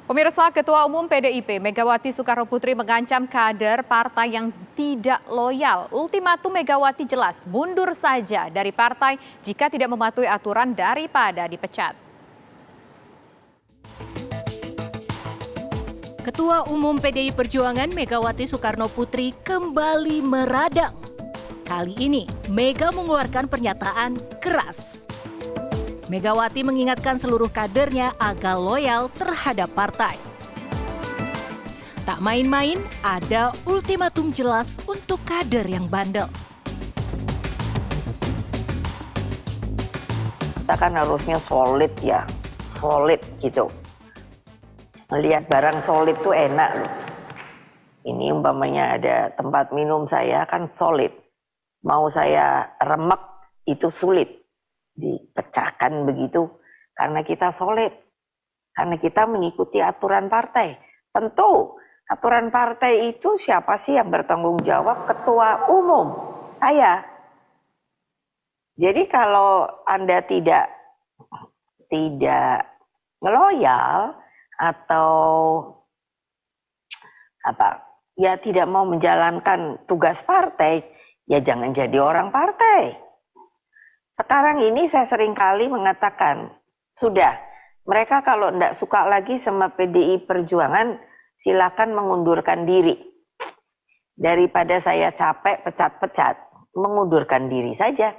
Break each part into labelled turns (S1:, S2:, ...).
S1: Pemirsa, Ketua Umum PDIP Megawati Soekarnoputri mengancam kader partai yang tidak loyal. Ultimatum Megawati jelas, mundur saja dari partai jika tidak mematuhi aturan daripada dipecat.
S2: Ketua Umum PDI Perjuangan Megawati Soekarnoputri kembali meradang. Kali ini, Mega mengeluarkan pernyataan keras. Megawati mengingatkan seluruh kadernya agar loyal terhadap partai. Tak main-main, ada ultimatum jelas untuk kader yang bandel.
S3: Kita kan harusnya solid ya, solid gitu. Melihat barang solid tuh enak loh. Ini umpamanya ada tempat minum saya kan solid. Mau saya remek itu sulit. Dipecahkan begitu karena kita solid, karena kita mengikuti aturan partai. Tentu aturan partai itu siapa sih yang bertanggung jawab? Ketua Umum, saya. Jadi kalau Anda tidak loyal atau ya tidak mau menjalankan tugas partai, ya jangan jadi orang partai. Sekarang ini saya seringkali mengatakan, sudah, mereka kalau tidak suka lagi sama PDI Perjuangan, silakan mengundurkan diri. Daripada saya capek pecat-pecat, mengundurkan diri saja.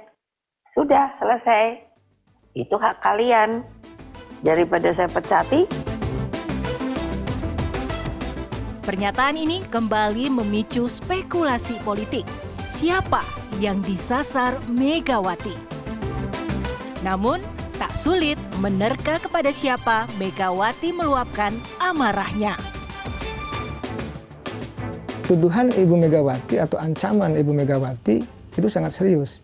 S3: Sudah, selesai. Itu hak kalian. Daripada saya pecati.
S2: Pernyataan ini kembali memicu spekulasi politik. Siapa yang disasar Megawati? Namun, tak sulit menerka kepada siapa Megawati meluapkan amarahnya.
S4: Tuduhan Ibu Megawati atau ancaman Ibu Megawati itu sangat serius.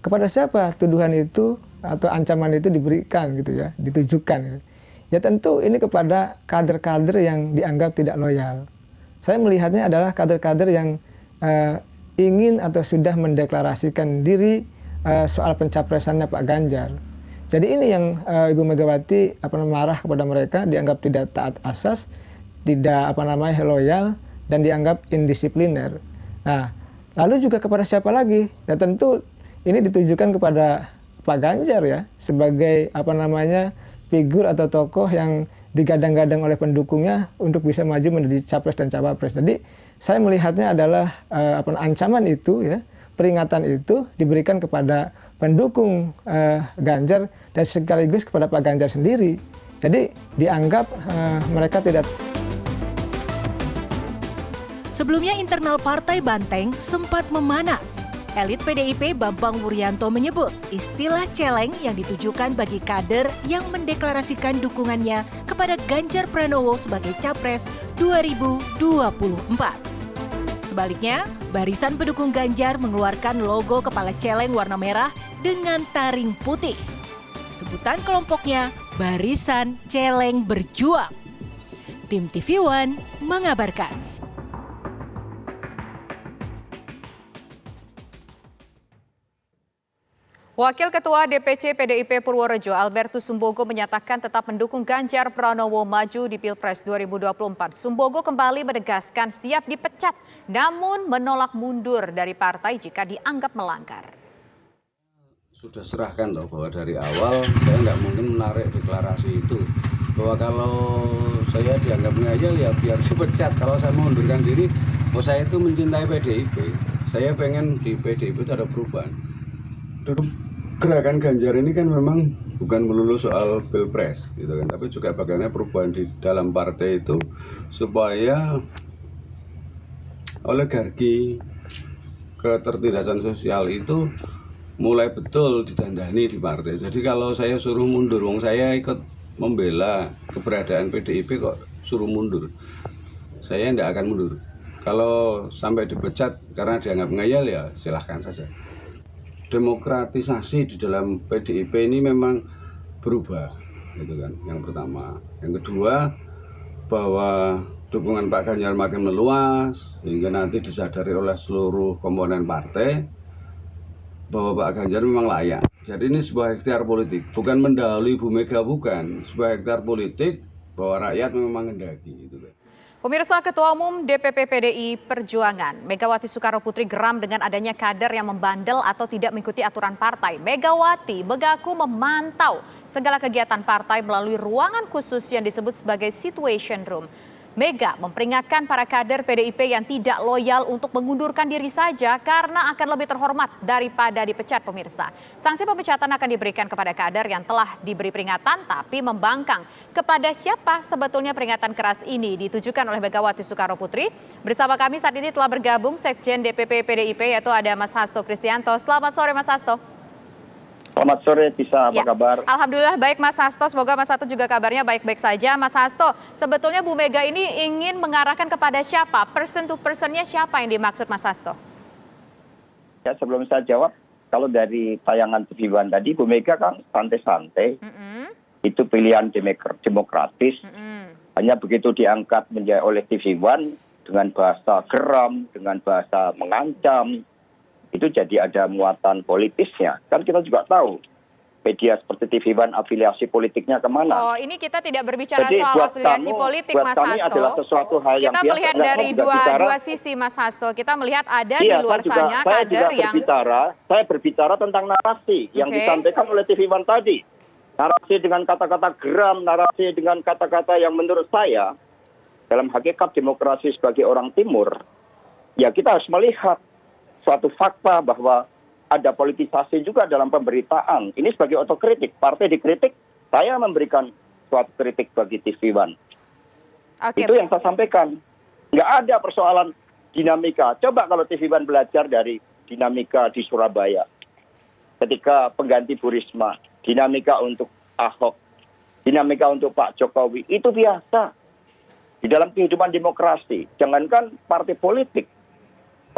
S4: Kepada siapa tuduhan itu atau ancaman itu diberikan gitu ya, ditujukan. Ya tentu ini kepada kader-kader yang dianggap tidak loyal. Saya melihatnya adalah kader-kader yang ingin atau sudah mendeklarasikan diri soal pencapresannya Pak Ganjar. Jadi ini yang Ibu Megawati marah kepada mereka, dianggap tidak taat asas, tidak loyal, dan dianggap indisipliner. Nah, lalu juga kepada siapa lagi? Ya tentu ini ditujukan kepada Pak Ganjar ya, sebagai figur atau tokoh yang digadang-gadang oleh pendukungnya untuk bisa maju menjadi capres dan cawapres. Jadi saya melihatnya adalah ancaman itu ya, peringatan itu diberikan kepada pendukung Ganjar dan sekaligus kepada Pak Ganjar sendiri. Jadi dianggap mereka tidak.
S2: Sebelumnya internal Partai Banteng sempat memanas. Elit PDIP Bambang Wuryanto menyebut istilah celeng yang ditujukan bagi kader yang mendeklarasikan dukungannya kepada Ganjar Pranowo sebagai Capres 2024. Sebaliknya, barisan pendukung Ganjar mengeluarkan logo kepala celeng warna merah dengan taring putih. Sebutan kelompoknya Barisan Celeng Berjuang. Tim TV One mengabarkan.
S1: Wakil Ketua DPC PDIP Purworejo Albertus Sumbogo menyatakan tetap mendukung Ganjar Pranowo maju di Pilpres 2024. Sumbogo kembali menegaskan siap dipecat, namun menolak mundur dari partai jika dianggap melanggar.
S5: Sudah serahkan bahwa dari awal saya nggak mungkin menarik deklarasi itu. Bahwa kalau saya dianggap ngayal ya biar dipecat. Kalau saya mengundurkan diri, saya itu mencintai PDIP. Saya pengen di PDIP itu ada perubahan. Gerakan Ganjar ini kan memang bukan melulu soal pilpres gitu kan, tapi juga bagaimana perubahan di dalam partai itu supaya oligarki ketertindasan sosial itu mulai betul didandani di partai. Jadi kalau saya suruh mundur, saya ikut membela keberadaan PDIP kok suruh mundur, saya tidak akan mundur. Kalau sampai dipecat karena dianggap ngayal ya silahkan saja. Demokratisasi di dalam PDIP ini memang berubah, gitu kan. Yang pertama, yang kedua bahwa dukungan Pak Ganjar makin meluas hingga nanti disadari oleh seluruh komponen partai bahwa Pak Ganjar memang layak. Jadi ini sebuah ikhtiar politik, bukan mendahului Bu Mega, bukan. Sebuah ikhtiar politik bahwa rakyat memang menghendaki itu.
S1: Pemirsa, Ketua Umum DPP PDI Perjuangan, Megawati Soekarnoputri geram dengan adanya kader yang membandel atau tidak mengikuti aturan partai. Megawati mengaku memantau segala kegiatan partai melalui ruangan khusus yang disebut sebagai Situation Room. Mega memperingatkan para kader PDIP yang tidak loyal untuk mengundurkan diri saja karena akan lebih terhormat daripada dipecat, pemirsa. Sanksi pemecatan akan diberikan kepada kader yang telah diberi peringatan tapi membangkang. Kepada siapa sebetulnya peringatan keras ini ditujukan oleh Megawati Soekarnoputri? Bersama kami saat ini telah bergabung Sekjen DPP PDIP yaitu ada Mas Hasto Kristianto. Selamat sore Mas Hasto.
S6: Selamat sore, Tisa. Apa kabar?
S1: Alhamdulillah baik Mas Hasto. Semoga Mas Hasto juga kabarnya baik-baik saja. Mas Hasto, sebetulnya Bu Mega ini ingin mengarahkan kepada siapa? Person to personnya siapa yang dimaksud Mas Hasto?
S6: Ya, sebelum saya jawab, kalau dari tayangan TV One tadi, Bu Mega kan santai-santai. Itu pilihan demokratis. Hanya begitu diangkat menjadi oleh TV One dengan bahasa geram, dengan bahasa mengancam, itu jadi ada muatan politisnya. Kan kita juga tahu media seperti TV One afiliasi politiknya kemana.
S1: Oh, ini kita tidak berbicara
S6: jadi,
S1: soal afiliasi politik,
S6: buat
S1: Mas
S6: kami
S1: Hasto.
S6: adalah sesuatu hal yang
S1: kita
S6: biasa.
S1: melihat dari dua sisi, Mas Hasto. Kita melihat ada di luar sana kader yang...
S6: Saya berbicara tentang narasi yang disampaikan oleh TV One tadi. Narasi dengan kata-kata geram, narasi dengan kata-kata yang menurut saya, dalam hakikat demokrasi sebagai orang timur, ya kita harus melihat suatu fakta bahwa ada politisasi juga dalam pemberitaan. Ini sebagai otokritik. Partai dikritik, saya memberikan suatu kritik bagi TV One. Itu yang saya sampaikan. Nggak ada persoalan dinamika. Coba kalau TV One belajar dari dinamika di Surabaya. Ketika pengganti Bu Risma, dinamika untuk Ahok, dinamika untuk Pak Jokowi, itu biasa. Di dalam kehidupan demokrasi, jangankan partai politik,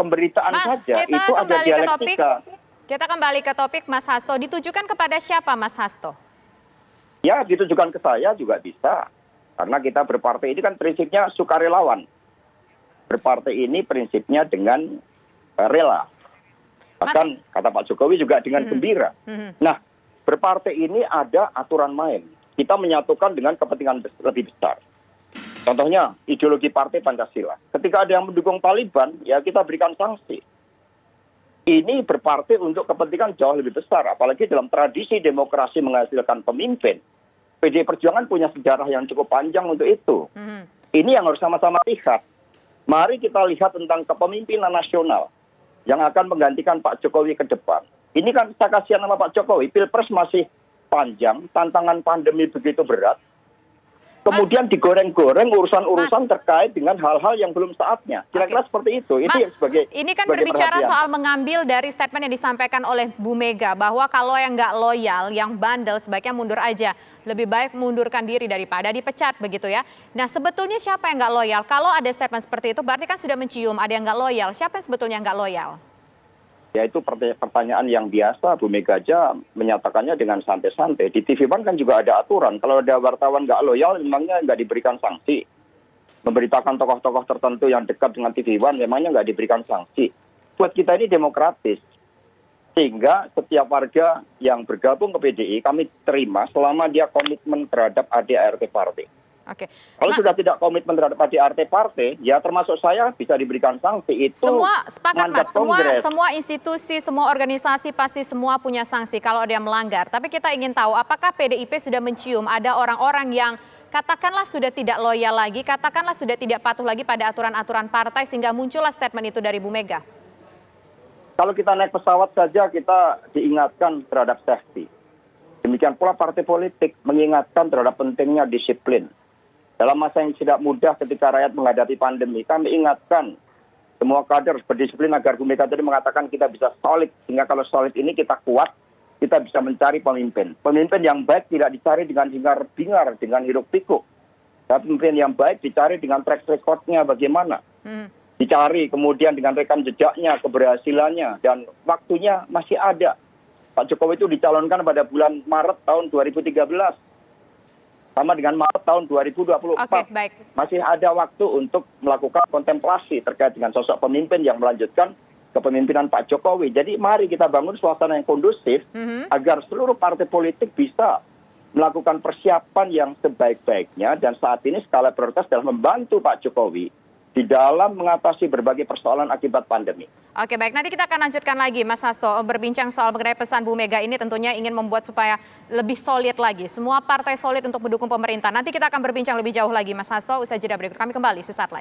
S6: pemberitaan saja itu ada dialektika.
S1: Kita kembali ke topik Mas Hasto. Ditujukan kepada siapa Mas Hasto?
S6: Ya ditujukan ke saya juga bisa. Karena kita berpartai ini kan prinsipnya sukarelawan. Berpartai ini prinsipnya dengan rela. Bahkan kata Pak Jokowi juga dengan gembira. Nah, berpartai ini ada aturan main. Kita menyatukan dengan kepentingan lebih besar. Contohnya ideologi partai Pancasila. Ketika ada yang mendukung Taliban, ya kita berikan sanksi. Ini berpartai untuk kepentingan jauh lebih besar. Apalagi dalam tradisi demokrasi menghasilkan pemimpin. PDI Perjuangan punya sejarah yang cukup panjang untuk itu. Ini yang harus sama-sama lihat. Mari kita lihat tentang kepemimpinan nasional yang akan menggantikan Pak Jokowi ke depan. Ini kan saya kasihan sama Pak Jokowi. Pilpres masih panjang, tantangan pandemi begitu berat. Kemudian digoreng-goreng urusan-urusan terkait dengan hal-hal yang belum saatnya. Kira-kira seperti itu.
S1: Mas, ini kan berbicara
S6: perhatian.
S1: soal mengambil dari statement yang disampaikan oleh Bu Mega bahwa kalau yang nggak loyal, yang bandel sebaiknya mundur aja. Lebih baik mundurkan diri daripada dipecat begitu ya. Nah sebetulnya siapa yang nggak loyal? Kalau ada statement seperti itu berarti kan sudah mencium ada yang nggak loyal. Siapa yang sebetulnya nggak loyal?
S6: Ya itu pertanyaan yang biasa. Bu Mega aja menyatakannya dengan santai-santai. Di TV One kan juga ada aturan. Kalau ada wartawan nggak loyal, memangnya nggak diberikan sanksi. Memberitakan tokoh-tokoh tertentu yang dekat dengan TV One, memangnya nggak diberikan sanksi. Buat kita ini demokratis. Sehingga setiap warga yang bergabung ke PDI, kami terima selama dia komitmen terhadap ADART partai.
S1: Oke.
S6: Kalau sudah tidak komitmen terhadap ADART partai, ya termasuk saya bisa diberikan sanksi. Itu
S1: semua sepakat Mas,
S6: Kongres.
S1: semua institusi, semua organisasi pasti semua punya sanksi kalau ada yang melanggar. Tapi kita ingin tahu apakah PDIP sudah mencium ada orang-orang yang katakanlah sudah tidak loyal lagi, katakanlah sudah tidak patuh lagi pada aturan-aturan partai sehingga muncullah statement itu dari Bu Mega.
S6: Kalau kita naik pesawat saja kita diingatkan terhadap safety. Demikian pula partai politik mengingatkan terhadap pentingnya disiplin. Dalam masa yang tidak mudah ketika rakyat menghadapi pandemi, kami ingatkan semua kader berdisiplin agar Bu Mega tadi mengatakan kita bisa solid. Sehingga kalau solid ini kita kuat, kita bisa mencari pemimpin. Pemimpin yang baik tidak dicari dengan hingar-bingar, dengan hiruk-pikuk. Tapi pemimpin yang baik dicari dengan track record-nya bagaimana. Dicari kemudian dengan rekam jejaknya, keberhasilannya, dan waktunya masih ada. Pak Jokowi itu dicalonkan pada bulan Maret tahun 2013. Sama dengan Maret tahun 2024.
S1: Baik.
S6: Masih ada waktu untuk melakukan kontemplasi terkait dengan sosok pemimpin yang melanjutkan kepemimpinan Pak Jokowi. Jadi mari kita bangun suasana yang kondusif agar seluruh partai politik bisa melakukan persiapan yang sebaik-baiknya, dan saat ini skala prioritas adalah membantu Pak Jokowi di dalam mengatasi berbagai persoalan akibat pandemi.
S1: Oke, baik. Nanti kita akan lanjutkan lagi, Mas Hasto, berbincang soal mengenai pesan Bu Mega ini tentunya ingin membuat supaya lebih solid lagi. Semua partai solid untuk mendukung pemerintah. Nanti kita akan berbincang lebih jauh lagi, Mas Hasto. Usai jeda berikut kami kembali sesaat lagi.